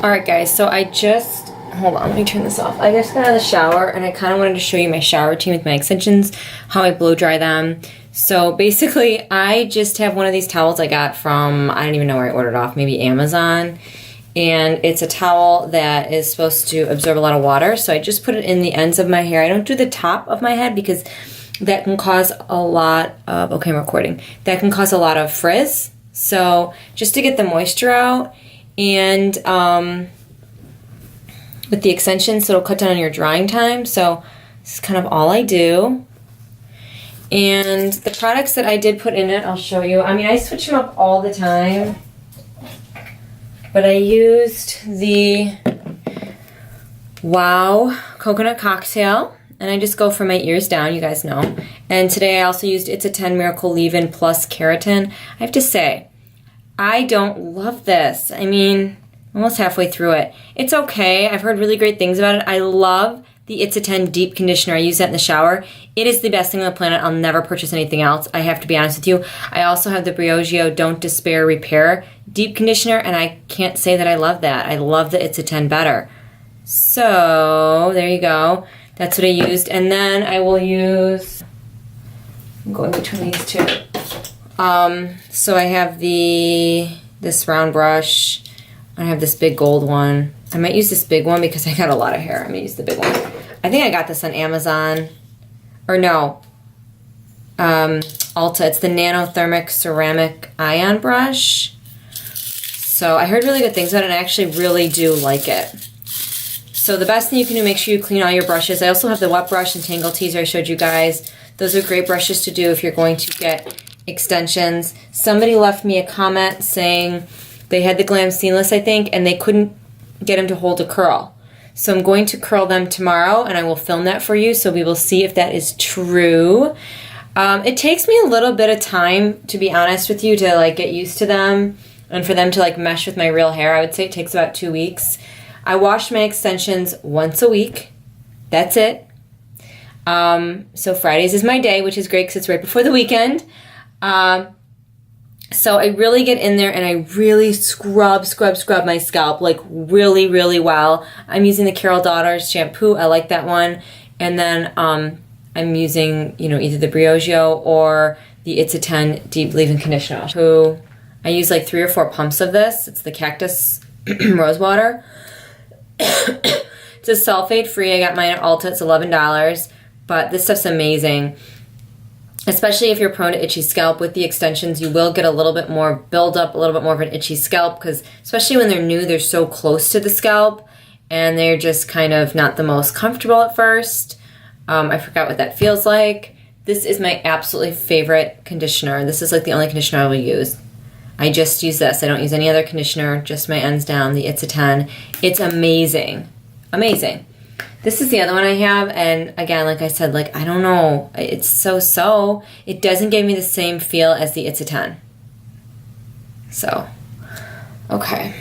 Alright guys, so hold on, let me turn this off. I just got out of the shower and I kind of wanted to show you my shower routine with my extensions, how I blow dry them. So basically, I just have one of these towels I got from, I don't even know where I ordered off, maybe Amazon. And it's a towel that is supposed to absorb a lot of water, so I just put it in the ends of my hair. I don't do the top of my head because that can cause a lot of, okay, I'm recording. That can cause a lot of frizz. So just to get the moisture out, and with the extensions, so it'll cut down on your drying time. So this is kind of all I do. And the products that I did put in it, I'll show you. I mean, I switch them up all the time, but I used the Wow Coconut Cocktail, and I just go from my ears down, you guys know. And today I also used It's a 10 Miracle Leave-In Plus Keratin. I have to say, I don't love this. I mean, almost halfway through it. It's okay. I've heard really great things about it. I love the It's a 10 Deep Conditioner. I use that in the shower. It is the best thing on the planet. I'll never purchase anything else. I have to be honest with you. I also have the Briogeo Don't Despair Repair Deep Conditioner, and I can't say that I love that. I love the It's a 10 better. So, there you go. That's what I used. And then I will use, I'm going between these two. So I have this round brush. I have this big gold one. I might use this big one because I got a lot of hair. I'm going to use the big one. I think I got this on Amazon. Or no. Ulta. It's the Nanothermic Ceramic Ion Brush. So I heard really good things about it, and I actually really do like it. So the best thing you can do, make sure you clean all your brushes. I also have the wet brush and Tangle Teezer I showed you guys. Those are great brushes to do if you're going to get extensions. Somebody left me a comment saying they had the Glam Seamless, I think, and they couldn't get them to hold a curl. So I'm going to curl them tomorrow, and I will film that for you, so we will see if that is true. It takes me a little bit of time, to be honest with you, to like get used to them and for them to like mesh with my real hair. I would say it takes about 2 weeks. I wash my extensions once a week. That's it. So Fridays is my day, which is great because it's right before the weekend. So I really get in there and I really scrub my scalp, like really, really well. I'm using the Carol Daughters shampoo. I like that one. And then I'm using, you know, either the Briogeo or the It's a 10 Deep Leave-In Conditioner. I use like 3 or 4 pumps of this. It's the Cactus Rose Water. It's a sulfate-free. I got mine at Ulta. It's $11. But this stuff's amazing. Especially if you're prone to itchy scalp. With the extensions, you will get a little bit more buildup, a little bit more of an itchy scalp, because especially when they're new, they're so close to the scalp, and they're just kind of not the most comfortable at first. I forgot what that feels like. This is my absolutely favorite conditioner. This is like the only conditioner I will use. I just use this. I don't use any other conditioner, just my ends down, the It's a 10. It's amazing. Amazing. This is the other one I have, and again, like I said, like, I don't know, it's so. It doesn't give me the same feel as the It's a 10. So, okay.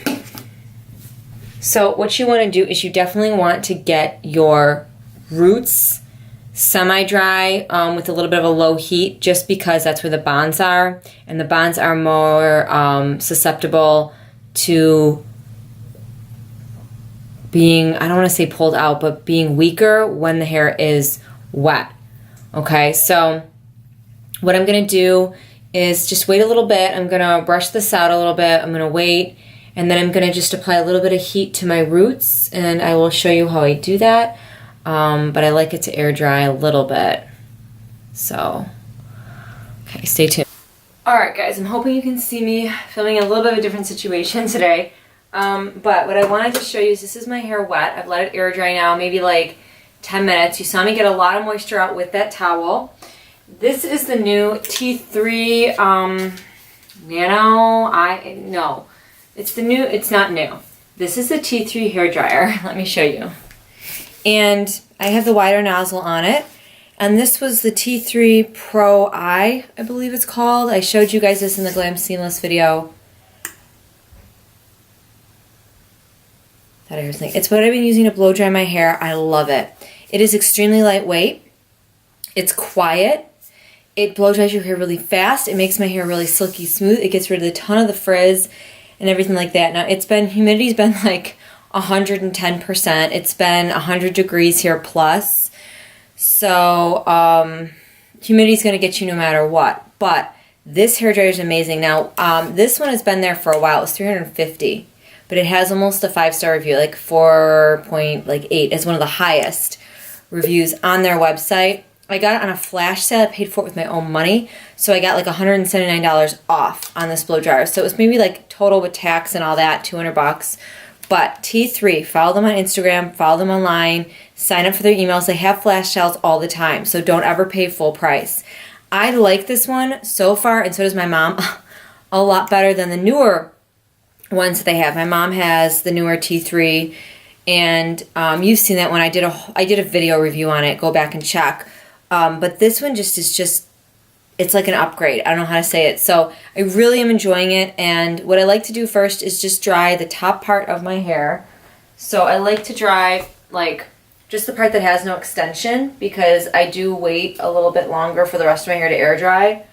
So what you want to do is you definitely want to get your roots semi-dry with a little bit of a low heat, just because that's where the bonds are, and the bonds are more susceptible to being, I don't want to say pulled out, but being weaker when the hair is wet. Okay, so what I'm going to do is just wait a little bit. I'm going to brush this out a little bit. I'm going to wait, and then I'm going to just apply a little bit of heat to my roots, and I will show you how I do that. But I like it to air dry a little bit. So, okay, stay tuned. Alright guys, I'm hoping you can see me filming a little bit of a different situation today. But what I wanted to show you is this is my hair wet. I've let it air dry now, maybe like 10 minutes. You saw me get a lot of moisture out with that towel. This is the new T3 Nano. No, it's the new, it's not new. This is the T3 hair dryer. Let me show you. And I have the wider nozzle on it. And this was the T3 proi, I believe it's called. I showed you guys this in the Glam Seamless video. It's what I've been using to blow dry my hair. I love it. It is extremely lightweight. It's quiet. It blow dries your hair really fast. It makes my hair really silky smooth. It gets rid of a ton of the frizz and everything like that. Now humidity's been like 110%. It's been 100 degrees here plus. So humidity is going to get you no matter what. But this hairdryer is amazing. Now, this one has been there for a while. It was $350, but it has almost a 5-star review, like 4.8. It's one of the highest reviews on their website. I got it on a flash sale. I paid for it with my own money, so I got like $179 off on this blow dryer. So it was maybe like total with tax and all that, $200. But T3, follow them on Instagram, follow them online, sign up for their emails. They have flash sales all the time, so don't ever pay full price. I like this one so far, and so does my mom, a lot better than the newer ones that they have. My mom has the newer T3, and you've seen that one. I did a video review on it. Go back and check. But this one it's like an upgrade. I don't know how to say it. So I really am enjoying it. And what I like to do first is just dry the top part of my hair. So I like to dry like just the part that has no extension, because I do wait a little bit longer for the rest of my hair to air dry.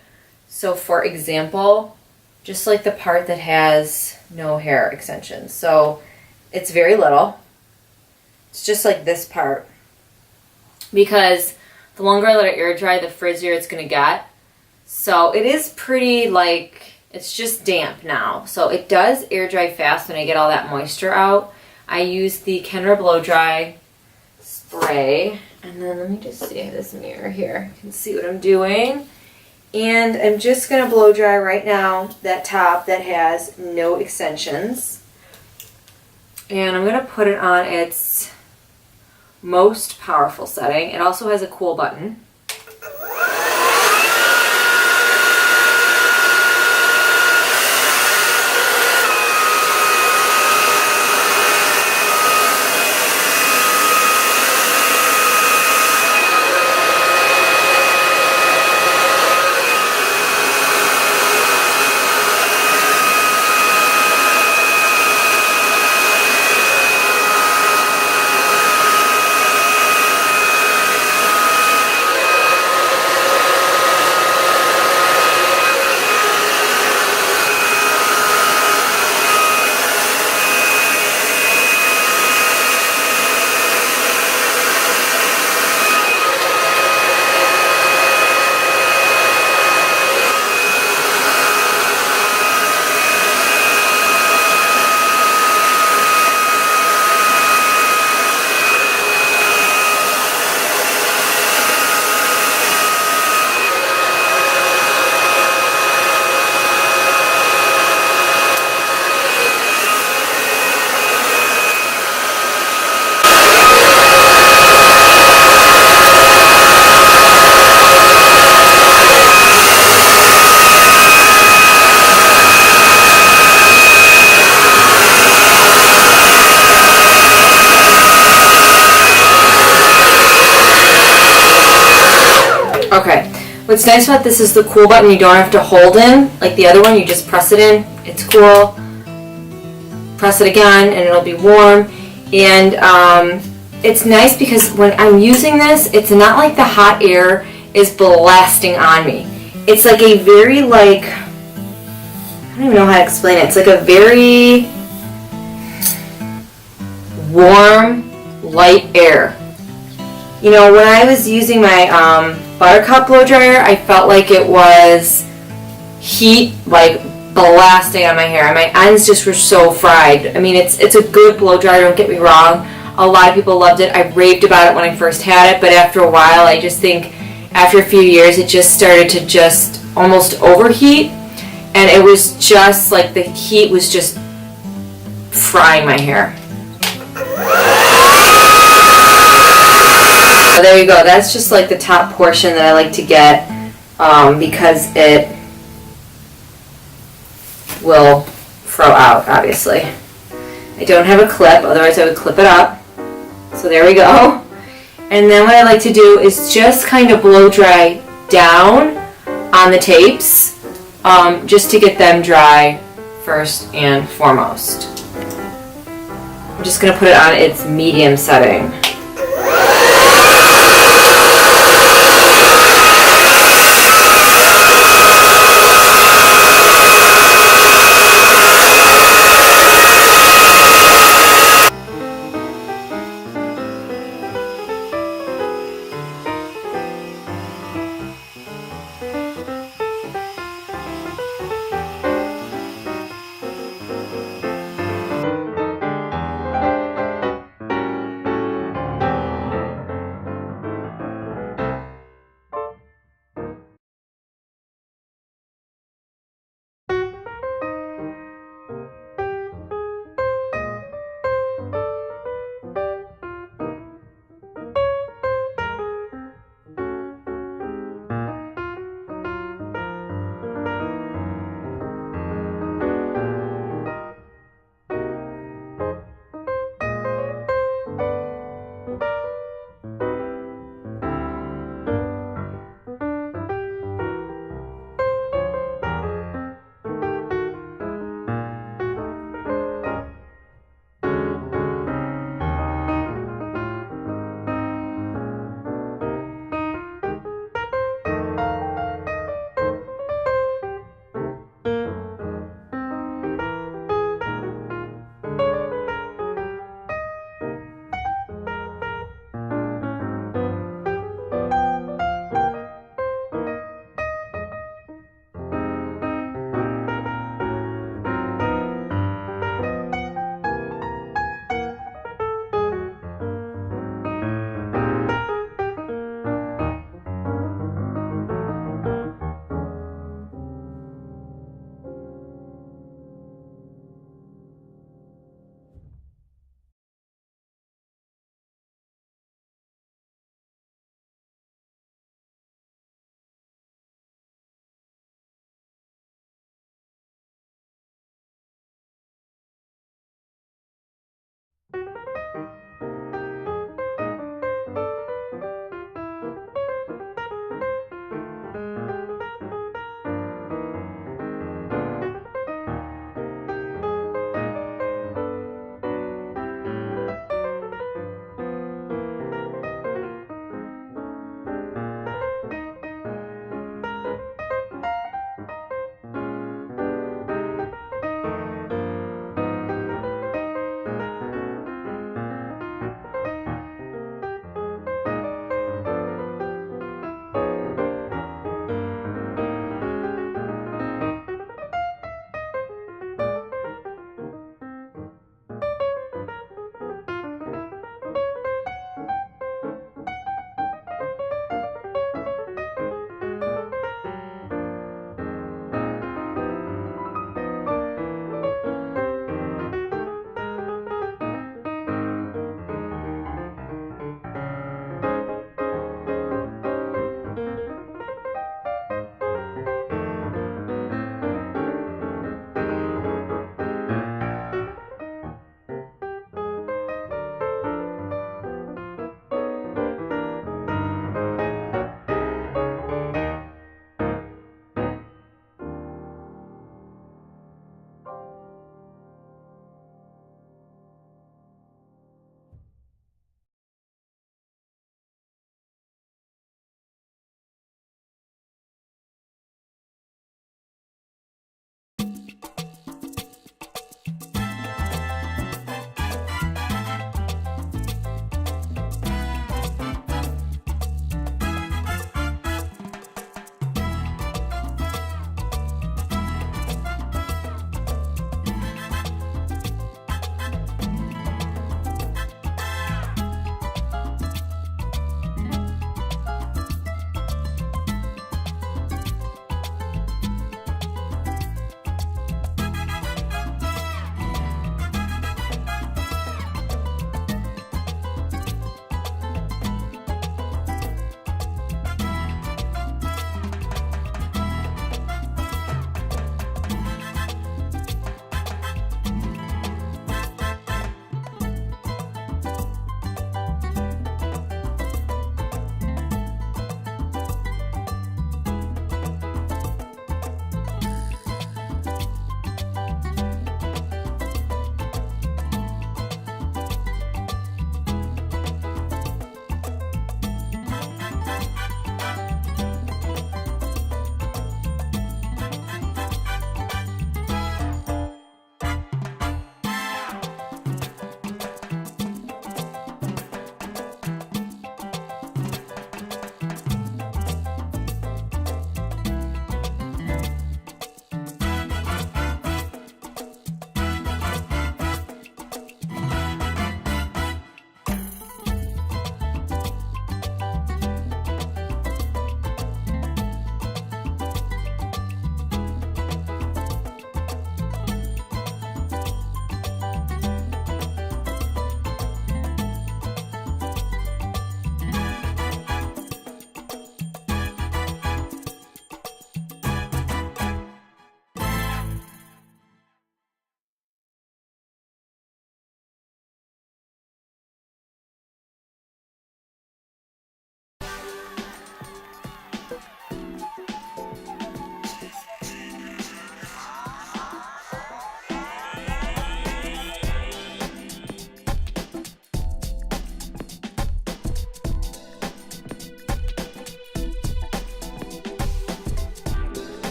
So for example, just like the part that has no hair extensions. So it's very little. It's just like this part. Because the longer I let it air dry, the frizzier it's going to get. So it is pretty, like, it's just damp now. So it does air dry fast when I get all that moisture out. I use the Kenra Blow Dry spray. And then let me just see, I have this mirror here. You can see what I'm doing. And I'm just going to blow dry right now that top that has no extensions. And I'm going to put it on its most powerful setting. It also has a cool button. Okay, what's nice about this is the cool button you don't have to hold in. Like the other one, you just press it in, it's cool. Press it again and it'll be warm. And it's nice because when I'm using this, it's not like the hot air is blasting on me. It's like a very I don't even know how to explain it. It's like a very warm, light air. You know, when I was using my Buttercup blow dryer, I felt like it was heat, like blasting on my hair, and my ends just were so fried. I mean, it's a good blow dryer, don't get me wrong. A lot of people loved it. I raved about it when I first had it, but after a while, I just think after a few years, it just started to just almost overheat, and it was just like the heat was just frying my hair. So there you go. That's just like the top portion that I like to get because it will fro out, obviously. I don't have a clip, otherwise I would clip it up. So there we go. And then what I like to do is just kind of blow dry down on the tapes just to get them dry first and foremost. I'm just going to put it on its medium setting.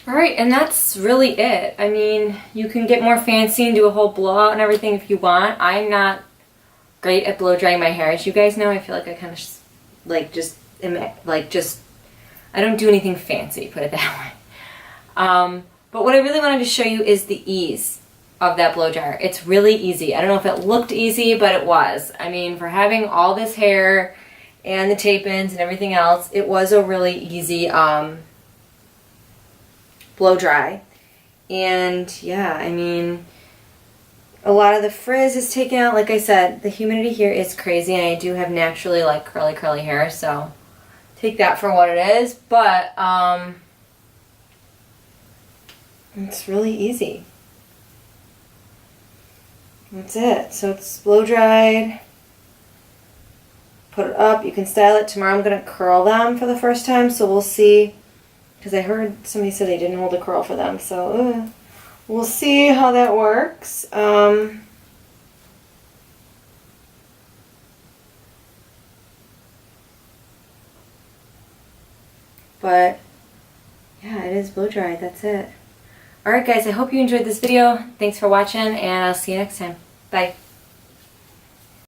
Alright, and that's really it. I mean, you can get more fancy and do a whole blowout and everything if you want. I'm not great at blow drying my hair. As you guys know, I feel like I kind of I don't do anything fancy, put it that way. But what I really wanted to show you is the ease of that blow dryer. It's really easy. I don't know if it looked easy, but it was. I mean, for having all this hair and the tape-ins and everything else, it was a really easy blow dry. And yeah, I mean, a lot of the frizz is taken out. Like I said, the humidity here is crazy, and I do have naturally like curly hair, so take that for what it is. But it's really easy. That's it. So it's blow dried. Put it up. You can style it. Tomorrow I'm going to curl them for the first time, so we'll see. Because I heard somebody say they didn't hold a curl for them, so we'll see how that works. But yeah, it is blow dried. That's it. Alright guys, I hope you enjoyed this video. Thanks for watching, and I'll see you next time. Bye.